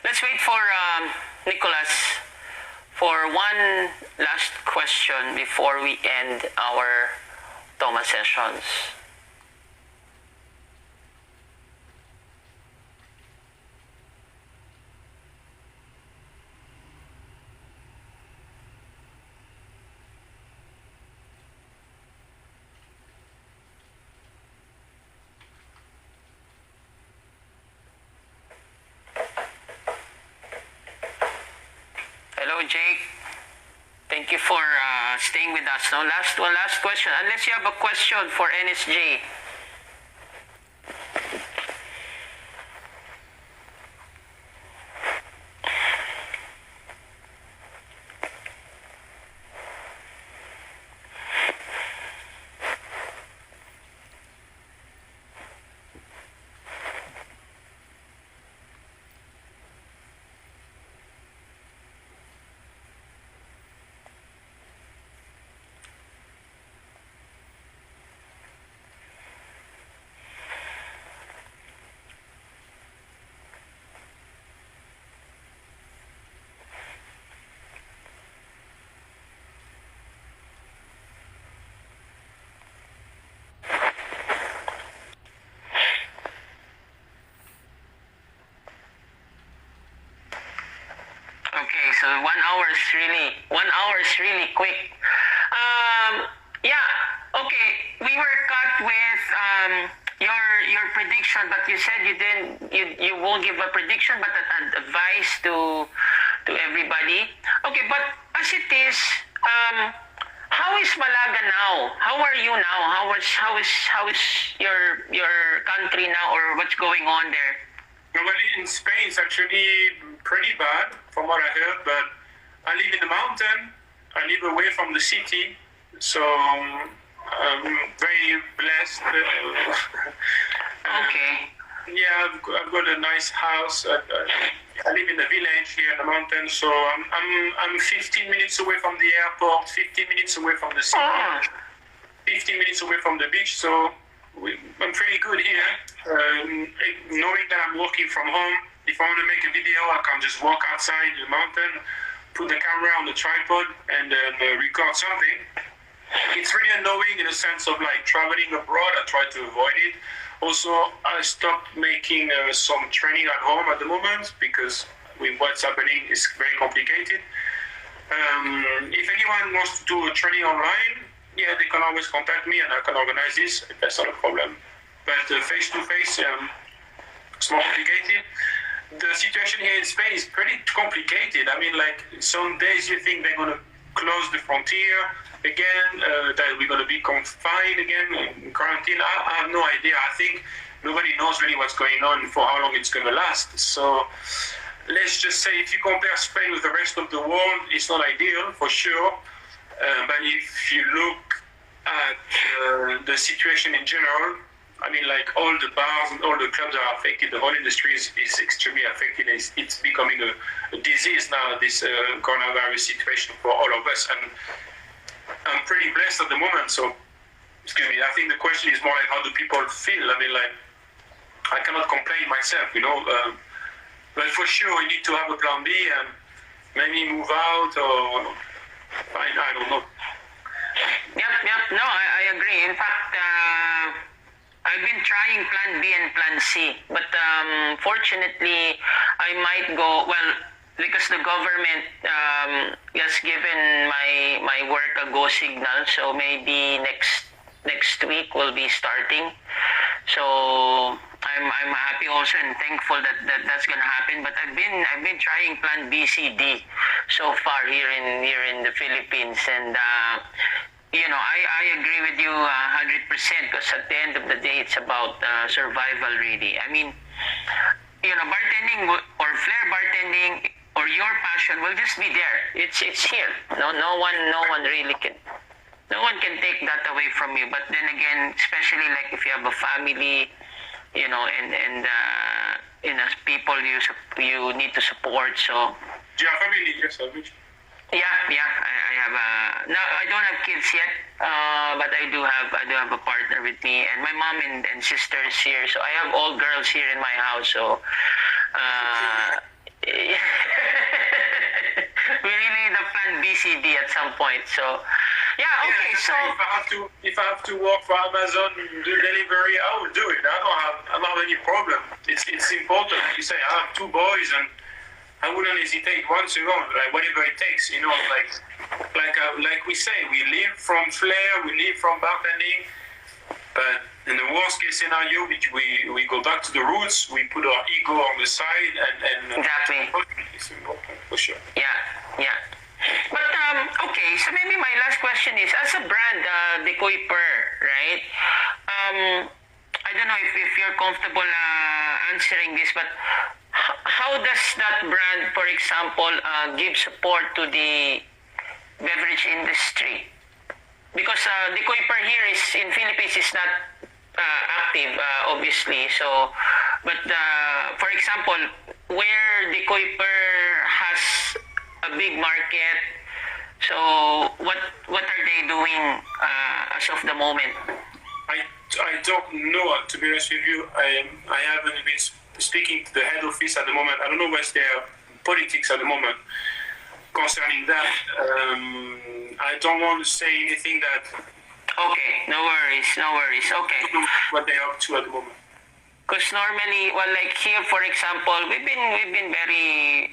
Let's wait for Nicholas for one last question before we end our Toma sessions. Hello, Jake. Thank you for staying with us. Now, last question. Unless you have a question for NSJ. Okay, so 1 hour is really quick. Yeah. Okay, we were cut with your prediction, but you said you won't give a prediction, but an advice to everybody. Okay, but as it is, how is Malaga now? How are you now? How is your country now, or what's going on there? Well, in Spain, it's actually pretty bad from what I heard, but I live in the mountain. I live away from the city, so I'm very blessed. Okay. Yeah, I've got a nice house. I live in a village here in the mountains, so I'm 15 minutes away from the airport, 15 minutes away from the city, 15 minutes away from the beach, so I'm pretty good here. Knowing that I'm working from home, if I want to make a video, I can just walk outside the mountain, put the camera on the tripod, and record something. It's really annoying in a sense of like traveling abroad. I try to avoid it. Also, I stopped making some training at home at the moment because with what's happening is very complicated. If anyone wants to do a training online, yeah, they can always contact me and I can organize this. That's not a problem. But face to face, it's more complicated. The situation here in Spain is pretty complicated. I mean, like some days you think they're going to close the frontier again, that we're going to be confined again in quarantine. I have no idea. I think nobody knows really what's going on for how long it's going to last. So let's just say if you compare Spain with the rest of the world, it's not ideal for sure. But if you look at the situation in general, I mean, like all the bars and all the clubs are affected. The whole industry is extremely affected. It's becoming a disease now, this coronavirus situation for all of us. And I'm pretty blessed at the moment. So, excuse me, I think the question is more like how do people feel? I mean, like, I cannot complain myself, you know. But for sure, you need to have a plan B and maybe move out or I don't know. Yep. No, I agree. In fact, I've been trying plan B and plan C, but fortunately, I might go, well, because the government has given my work a go signal, so maybe next week we'll be starting. So I'm happy also and thankful that's gonna happen. But I've been trying plan B, C, D so far here in the Philippines, and you know, I agree with you 100% because at the end of the day, it's about survival, really. I mean, you know, bartending or flair bartending or your passion will just be there. It's here. No one really can. No one can take that away from you. But then again, especially like if you have a family, you know, and you know, people you need to support. So. Do you have family? Yes, Yeah. I have no, I don't have kids yet, but I do have a partner with me, and my mom and sisters here. So I have all girls here in my house. So we really need a plan BCD at some point. So, yeah, okay. So if I have to work for Amazon, do delivery, I will do it. I don't have any problem. It's important. You say I have 2 boys, and I wouldn't hesitate once ago, like whatever it takes. Like we say, we live from flair, we live from bartending. But in the worst case scenario, we go back to the roots. We put our ego on the side, and exactly. It's important for sure. Yeah. But okay, so maybe my last question is, as a brand, Decoy Per, right? I don't know if you're comfortable answering this, but how does that brand, for example, give support to the beverage industry? Because Decoy Per here is in Philippines is not active, obviously. So, but for example, where Decoy Per has a big market, so what are they doing as of the moment? I don't know, to be honest with you. I haven't been speaking to the head office at the moment. I don't know what's their politics at the moment concerning that. I don't want to say anything that... Okay, no worries. Okay. I don't know what they're up to at the moment. Because normally, well, like here, for example, we've been very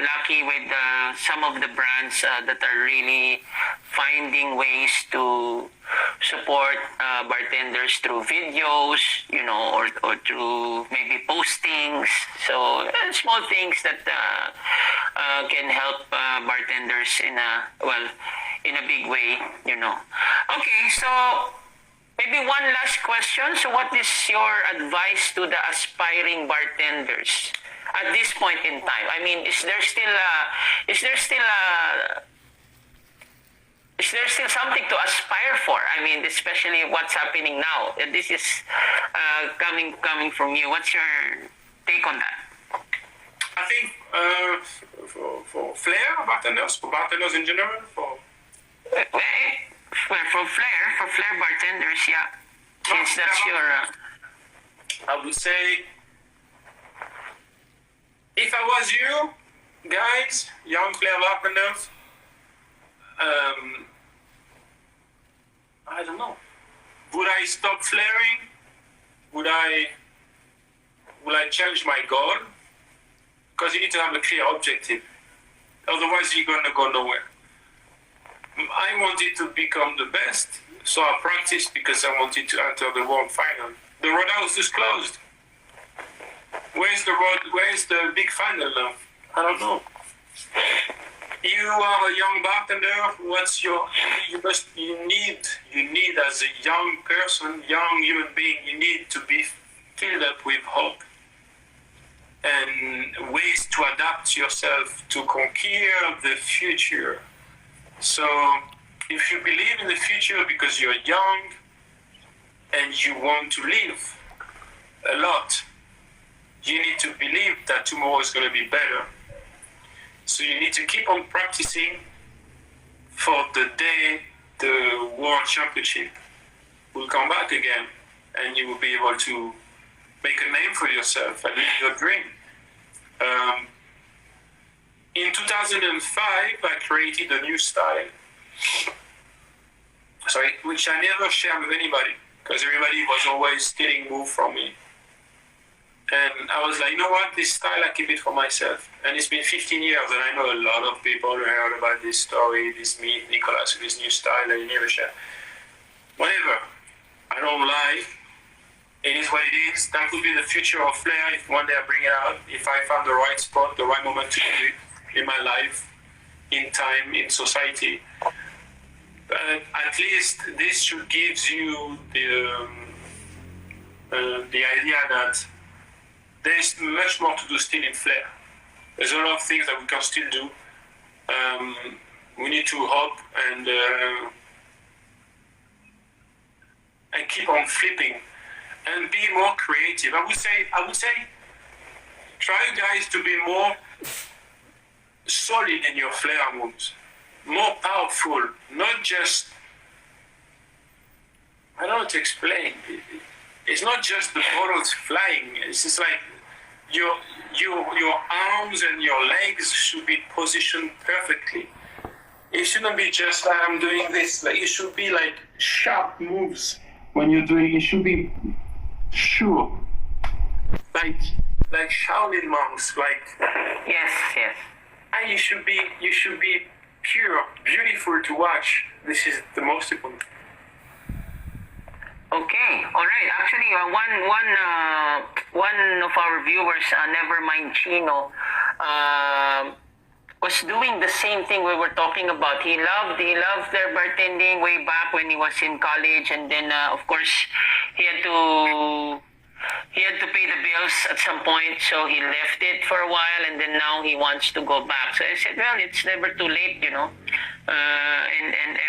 lucky with some of the brands that are really finding ways to support bartenders through videos, or through maybe postings. So small things that can help bartenders in a big way, Okay, so maybe one last question. So what is your advice to the aspiring bartenders at this point in time? I mean, is there still something to aspire for? I mean, especially what's happening now. This is coming from you. What's your take on that? I think for flair bartenders, for bartenders in general, for flair bartenders, yeah. Since that's your... I would say, if I was you guys, young flair bartenders, I don't know. Would I stop flaring? Would I change my goal? Because you need to have a clear objective. Otherwise, you're gonna go nowhere. I wanted to become the best, so I practiced because I wanted to enter the world final. The roadhouse is closed. Where's the road? Where's the big final now? I don't know. You are a young bartender. What's your? You need as a young person, young human being, you need to be filled up with hope and ways to adapt yourself to conquer the future. So if you believe in the future because you're young and you want to live a lot, you need to believe that tomorrow is going to be better. So you need to keep on practicing for the day the World Championship will come back again and you will be able to make a name for yourself and live your dream. In 2005, I created a new style, which I never shared with anybody because everybody was always stealing moves from me. And I was like, you know what, this style, I keep it for myself. And it's been 15 years, and I know a lot of people who heard about this story, this me, Nicolas, with this new style that you never share. Whatever. I don't lie. It is what it is. That could be the future of flair if one day I bring it out, if I find the right spot, the right moment to do it in my life, in time, in society. But at least this should give you the idea that there's much more to do still in flair. There's a lot of things that we can still do. We need to hope and keep on flipping and be more creative. I would say, try guys to be more solid in your flair moves, more powerful, not just, I don't know how to explain. It's not just the bottles flying. It's just like your your arms and your legs should be positioned perfectly. It shouldn't be just like I'm doing this. Like it should be like sharp moves when you're doing. It should be sure, like Shaolin monks. Like Yes, yes. and you should be pure, beautiful to watch. This is the most important. Okay, all right. Actually, one of our viewers, Nevermind Chino, was doing the same thing we were talking about. He loved their bartending way back when he was in college, and then of course he had to pay the bills at some point, so he left it for a while, and then now he wants to go back. So I said, well, it's never too late, and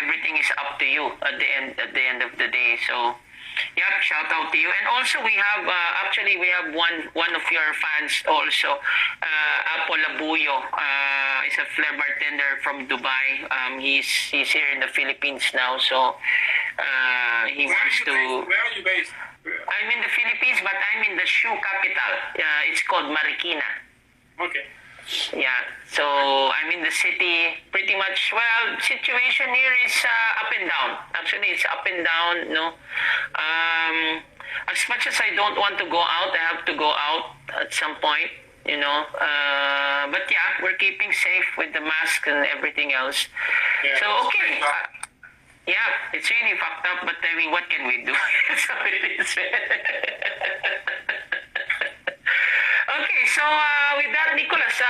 everything is up to you at the end of the day. So. Yep, shout out to you. And also we have we have one of your fans also, Apo Labuyo. Is a flair bartender from Dubai. He's here in the Philippines now, so he wants to. Where are you based? I'm in the Philippines, but I'm in the shoe capital. It's called Marikina. Okay. Yeah, so I'm in the city pretty much. Well, situation here is up and down. Actually, it's up and down. No, as much as I don't want to go out, I have to go out at some point. But yeah, we're keeping safe with the mask and everything else. Yeah, so okay. Yeah, it's really fucked up, but I mean, what can we do? So it is. Okay, so with that, Nicholas,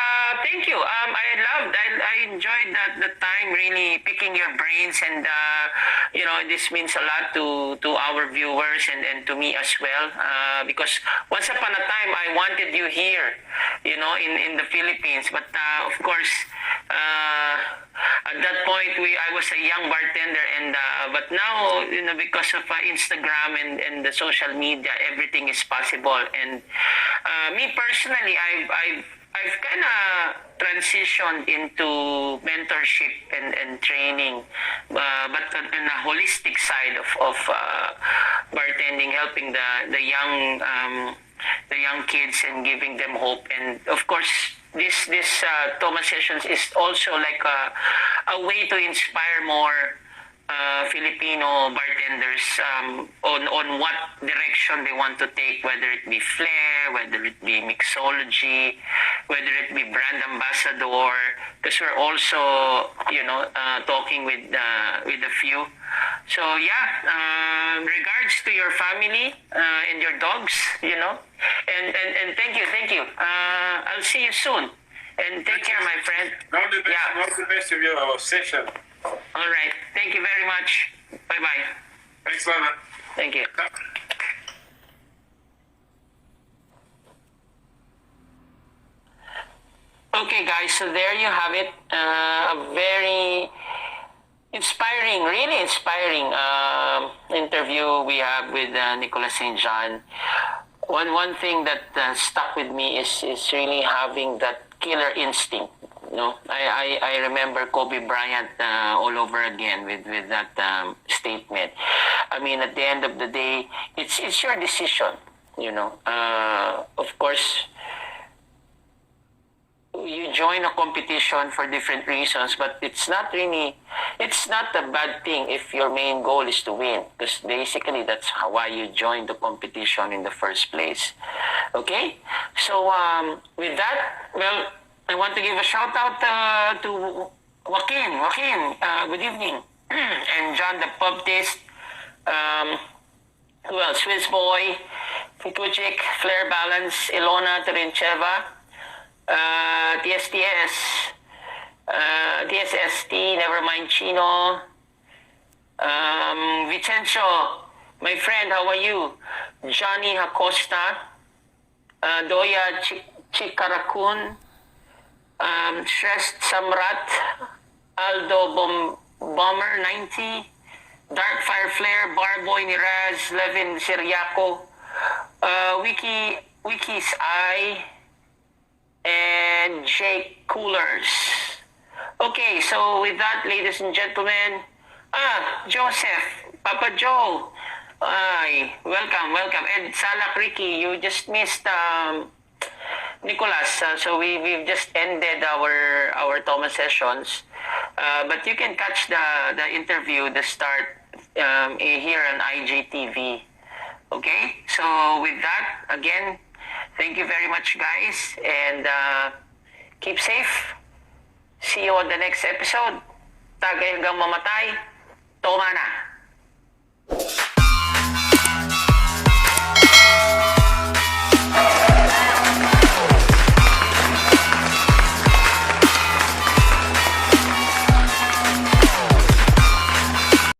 thank you. I enjoyed the time really picking your brains, and this means a lot to our viewers and to me as well. Because once upon a time, I wanted you here, in the Philippines, but of course. At that point, I was a young bartender, and but now, because of Instagram and the social media, everything is possible. And me personally, I've kind of transitioned into mentorship and training, but on a holistic side of bartending, helping the young kids and giving them hope. And of course, this Toma sessions is also like a way to inspire more Filipino bartenders on what direction they want to take, whether it be flair, whether it be mixology, whether it be brand ambassador, because we're also talking with a few. So yeah, regards to your family and your dogs, and thank you. I'll see you soon, and take care, my friend. All the best. Yeah. All the best of your session. All right. Thank you very much. Bye-bye. Thanks, Lana. Thank you. Okay, guys. So there you have it. A very inspiring, really inspiring interview we have with Nicolas St. John. One thing that stuck with me is really having that killer instinct. I remember Kobe Bryant all over again with that statement. I mean, at the end of the day, it's your decision. Of course, you join a competition for different reasons, but it's not a bad thing if your main goal is to win, because basically that's why you join the competition in the first place. Okay, so with that, well, I want to give a shout out to Joaquin, good evening, and John the Baptist, who else? Swiss Boy, Fikuchik, Flair Balance, Ilona Terincheva, TSST, Nevermind Chino, Vicencio, my friend, how are you? Johnny Acosta, Doya Chikarakun, Shrest Samrat, Aldo Bomber 90, Darkfire Flair, Barboy Niraz, Levin Siriaco, Wiki's Eye, and Jake Coolers. Okay, so with that, ladies and gentlemen, Joseph, Papa Joe, welcome. And Salak Ricky, you just missed Nicholas, so we've just ended our Toma sessions, but you can catch the interview, the start here on IGTV. Okay, so with that, again, thank you very much, guys, and keep safe. See you on the next episode. Tagay hanggang mamatay, Toma na!